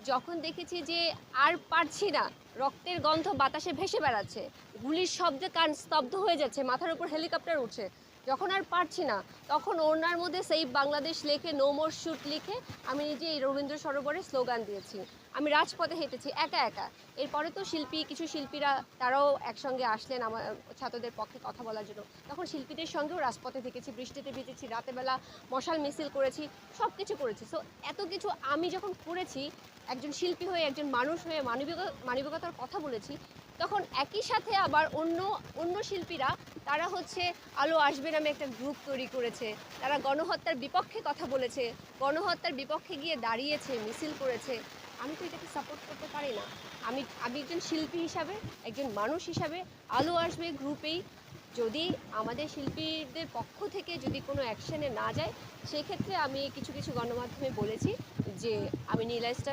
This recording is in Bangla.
যখন দেখেছি যে আর পারছি না, রক্তের গন্ধ বাতাসে ভেসে বেড়াচ্ছে, গুলির শব্দে কান স্তব্ধ হয়ে যাচ্ছে, মাথার উপর হেলিকপ্টার উঠছে, যখন আর পারছি না, তখন ওড়নার মধ্যে সেভ বাংলাদেশ লিখে নো মোর শুট লিখে আমি নিজে এই রবীন্দ্র সরোবরে স্লোগান দিয়েছি। আমি রাজপথে হেঁটেছি একা একা। এরপরে তো কিছু শিল্পীরা তারাও একসঙ্গে আসলেন আমার ছাত্রদের পক্ষে কথা বলার জন্য। তখন শিল্পীদের সঙ্গেও রাজপথে থেকেছি, বৃষ্টিতে ভিজেছি, রাতের বেলা মশাল মিছিল করেছি, সব কিছু করেছি। সো এত কিছু আমি যখন করেছি, একজন শিল্পী হয়ে, একজন মানুষ হয়ে মানবিকতার কথা বলেছি, তখন একই সাথে আবার অন্য অন্য শিল্পীরা তারা হচ্ছে আলো আসবে নামে একটা গ্রুপ তৈরি করেছে। তারা গণহত্যার বিপক্ষে কথা বলেছে, গণহত্যার বিপক্ষে গিয়ে দাঁড়িয়েছে, মিছিল করেছে। আমি তো এটাকে সাপোর্ট করতে পারি না। আমি একজন শিল্পী হিসাবে, একজন মানুষ হিসাবে আলো আসবে গ্রুপেই যদি আমাদের শিল্পীদের পক্ষ থেকে যদি কোনো অ্যাকশনে না যায়, সেক্ষেত্রে আমি কিছু গণমাধ্যমে বলেছি যে আমি নীলা স্টাফ